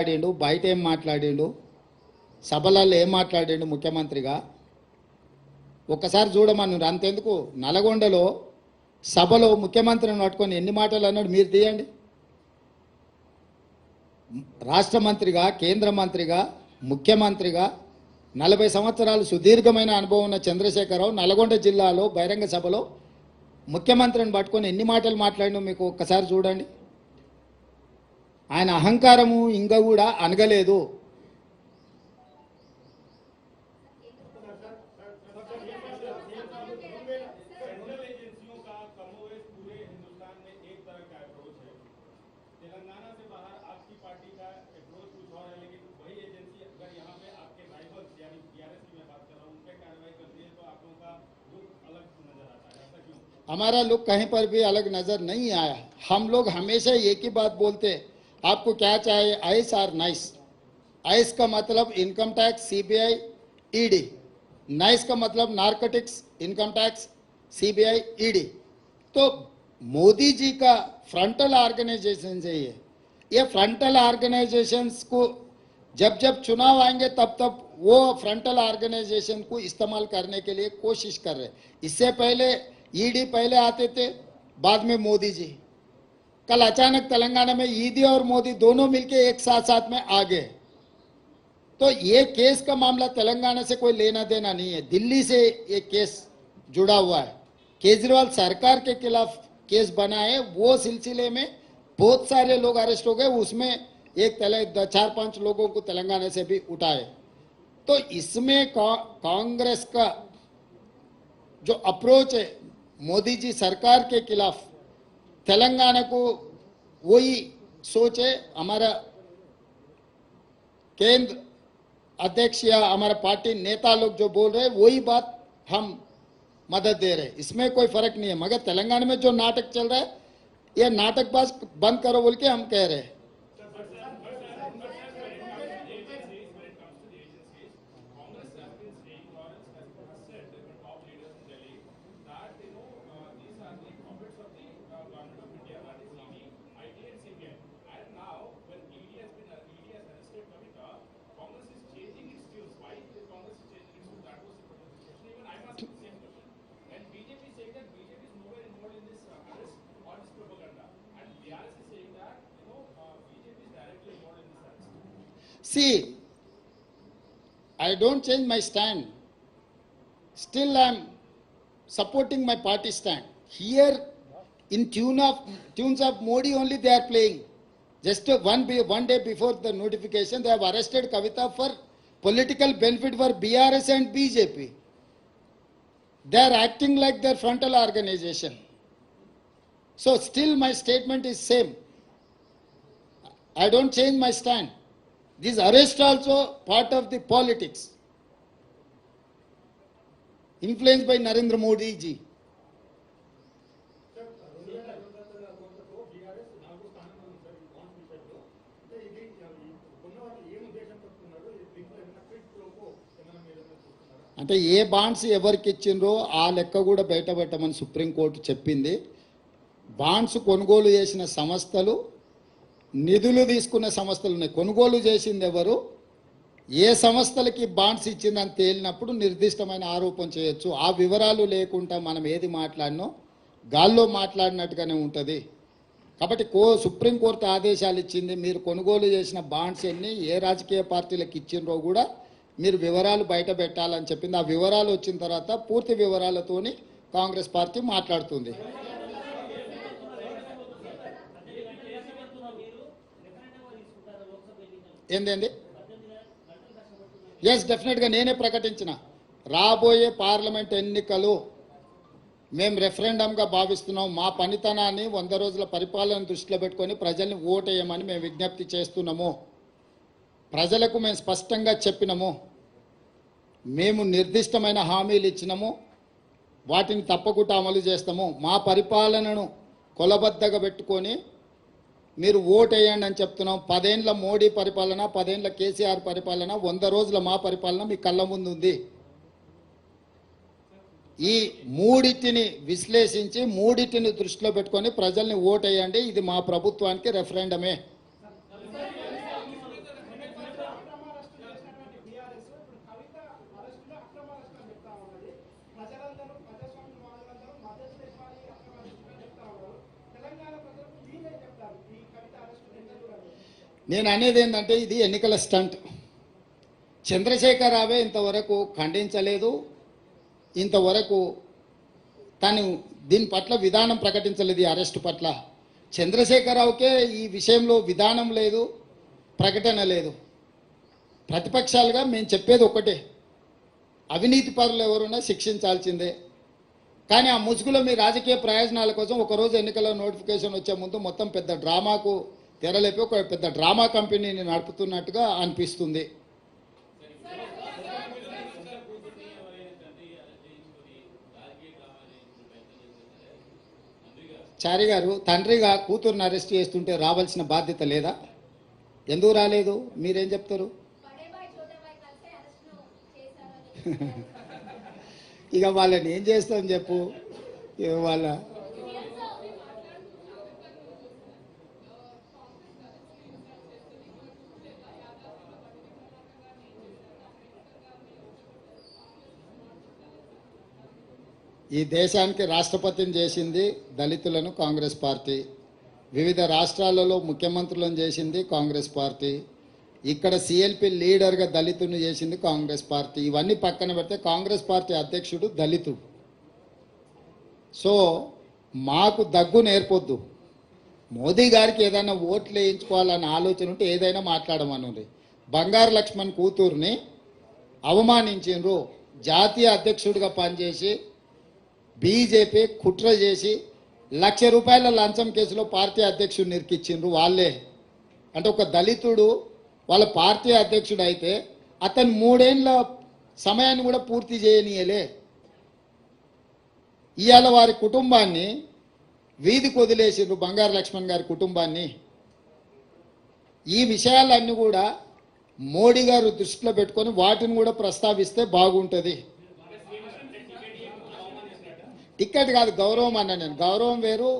మాట్లాడిండు, బయట ఏం మాట్లాడిండు, సభలలో ఏం మాట్లాడిండు ముఖ్యమంత్రిగా ఒక్కసారి చూడమన్నారు. అంతెందుకు నల్గొండలో సభలో ముఖ్యమంత్రిని పట్టుకొని ఎన్ని మాటలు అన్నాడు మీరు తీయండి. రాష్ట్ర మంత్రిగా, కేంద్ర మంత్రిగా, ముఖ్యమంత్రిగా 40 సంవత్సరాలు సుదీర్ఘమైన అనుభవం ఉన్న చంద్రశేఖరరావు నల్గొండ జిల్లాలో బహిరంగ సభలో ముఖ్యమంత్రిని పట్టుకొని ఎన్ని మాటలు మాట్లాడినో మీకు ఒక్కసారి చూడండి. ఆయన అహంకారము ఇంకా కూడా అనగలేదు. हमारा लुक कहीं पर भी अलग नजर नहीं आया। हम लोग हमेशा एक ही बात बोलते हैं, आपको क्या चाहिए, आइस और नाइस। आइस का मतलब income tax, CBI, ED. Nice का मतलब narcotics, income tax, CBI, ED. तो मोदी जी का फ्रंटल ऑर्गेनाइजेशन है ये फ्रंटल ऑर्गेनाइजेशंस को जब जब चुनाव आएंगे तब तब वो फ्रंटल ऑर्गेनाइजेशन को इस्तेमाल करने के लिए कोशिश कर रहे। इससे पहले ईडी पहले आते थे, बाद में मोदी जी। कल अचानक तेलंगाना में ईडी और मोदी दोनों मिलके एक साथ साथ में आ गए। तो ये केस का मामला तेलंगाना से कोई लेना देना नहीं है, दिल्ली से ये केस जुड़ा हुआ है। केजरीवाल सरकार के खिलाफ केस बना है, वो सिलसिले में बहुत सारे लोग अरेस्ट हो गए, उसमें एक 4-5 लोगों को तेलंगाना से भी उठाए। तो इसमें कांग्रेस का जो अप्रोच है मोदी जी सरकार के खिलाफ, तेलंगाना को वही सोच है। हमारा केंद्र अध्यक्ष या हमारा पार्टी नेता लोग जो बोल रहे हैं वही बात हम मदद दे रहे हैं, इसमें कोई फर्क नहीं है। मगर तेलंगाना में जो नाटक चल रहा है ये नाटकबाज बंद करो बोल के हम कह रहे हैं। See, I don't change my stand. Still I am supporting my party stand. Here in tunes of Modi only they are playing. Just one day before the notification they have arrested Kavita for political benefit for BRS and BJP. They are acting like their frontal organization. So still my statement is same. I don't change my stand. This arrest also part of the politics influenced by Narendra Modi ji. అంటే ఏ bonds ఎవరికి ఇచ్చిండ్రో ఆ లెక్క కూడా బయట పెట్టమని supreme court చెప్పింది. Bonds కొనుగోలు చేసిన సంస్థలు, నిధులు తీసుకున్న సంస్థలు ఉన్నాయి. కొనుగోలు చేసింది ఎవరు, ఏ సంస్థలకి బాండ్స్ ఇచ్చిందని తేలినప్పుడు నిర్దిష్టమైన ఆరోపణ చేయొచ్చు. ఆ వివరాలు లేకుండా మనం ఏది మాట్లాడినో గాల్లో మాట్లాడినట్టుగానే ఉంటుంది. కాబట్టి సుప్రీంకోర్టు ఆదేశాలు ఇచ్చింది, మీరు కొనుగోలు చేసిన బాండ్స్ ఎన్ని, ఏ రాజకీయ పార్టీలకు ఇచ్చిండ్రో కూడా మీరు వివరాలు బయట పెట్టాలని చెప్పింది. ఆ వివరాలు వచ్చిన తర్వాత పూర్తి వివరాలతోని కాంగ్రెస్ పార్టీ మాట్లాడుతుంది. ఏందండి? ఎస్, డెఫినెట్గా నేనే ప్రకటించిన రాబోయే పార్లమెంట్ ఎన్నికలు మేము రెఫరెండంగా భావిస్తున్నాం. మా పనితనాన్ని 100 రోజుల పరిపాలన దృష్టిలో పెట్టుకొని ప్రజల్ని ఓటేయమని మేము విజ్ఞప్తి చేస్తున్నాము. ప్రజలకు మేము స్పష్టంగా చెప్పినాము, మేము నిర్దిష్టమైన హామీలు ఇచ్చినాము, వాటిని తప్పకుండా అమలు చేస్తాము. మా పరిపాలనను కొలబద్దగా పెట్టుకొని మీరు ఓటేయండి అని చెప్తున్నాం. 10 ఏళ్ల మోడీ పరిపాలన, 10 ఏళ్ల కేసీఆర్ పరిపాలన, 100 రోజుల మా పరిపాలన మీ కళ్ళ ముందు ఉంది. ఈ మూడిటిని విశ్లేషించి మూడిటిని దృష్టిలో పెట్టుకొని ప్రజల్ని ఓటేయండి, ఇది మా ప్రభుత్వానికి రెఫరెండమే. నేను అనేది ఏంటంటే ఇది ఎన్నికల స్టంట్. చంద్రశేఖర్ రావే ఇంతవరకు ఖండించలేదు, ఇంతవరకు తను దీని పట్ల విధానం ప్రకటించలేదు. ఈ అరెస్ట్ పట్ల చంద్రశేఖరరావుకే ఈ విషయంలో విధానం లేదు, ప్రకటన లేదు. ప్రతిపక్షాలుగా మేము చెప్పేది ఒకటే, అవినీతి పరులు ఎవరున్నా శిక్షించాల్సిందే. కానీ ఆ ముసుగులో మీ రాజకీయ ప్రయోజనాల కోసం ఒకరోజు ఎన్నికల నోటిఫికేషన్ వచ్చే ముందు మొత్తం పెద్ద డ్రామాకు తెరలేపి ఒక పెద్ద డ్రామా కంపెనీని నడుపుతున్నట్టుగా అనిపిస్తుంది. చారి గారు, తండ్రిగా కూతురుని అరెస్ట్ చేస్తుంటే రావాల్సిన బాధ్యత లేదా? ఎందుకు రాలేదు? మీరేం చెప్తారు? ఇక వాళ్ళని ఏం చేస్తాం చెప్పు. వాళ్ళ ఈ దేశానికి రాష్ట్రపతిని చేసింది దళితులను కాంగ్రెస్ పార్టీ, వివిధ రాష్ట్రాలలో ముఖ్యమంత్రులను చేసింది కాంగ్రెస్ పార్టీ, ఇక్కడ సిఎల్పి లీడర్గా దళితుని చేసింది కాంగ్రెస్ పార్టీ. ఇవన్నీ పక్కన పెడితే కాంగ్రెస్ పార్టీ అధ్యక్షుడు దళితుడు. సో మాకు దగ్గు నేర్పొద్దు. మోదీ గారికి ఏదైనా ఓట్లు వేయించుకోవాలన్న ఆలోచన ఉంటే ఏదైనా మాట్లాడమనుంది. బంగారు లక్ష్మణ్ కూతుర్ని అవమానించిండ్రు. జాతీయ అధ్యక్షుడిగా పనిచేసి బీజేపీ కుట్ర చేసి ₹1,00,000 లంచం కేసులో పార్టీ అధ్యక్షుడిని ఇరికిచ్చిండ్రు వాళ్ళే. అంటే ఒక దళితుడు వాళ్ళ పార్టీ అధ్యక్షుడు అయితే అతను 3 ఏళ్ళ సమయాన్ని కూడా పూర్తి చేయనీయలే. ఇవాళ వారి కుటుంబాన్ని వీధికి వదిలేసిండ్రు, బంగారు లక్ష్మణ్ గారి కుటుంబాన్ని. ఈ విషయాలన్నీ కూడా మోడీ గారు దృష్టిలో పెట్టుకొని వాటిని కూడా ప్రస్తావిస్తే బాగుంటుంది. టికెట్ కాదు, గౌరవం అన్న. నేను గౌరవం వేరు,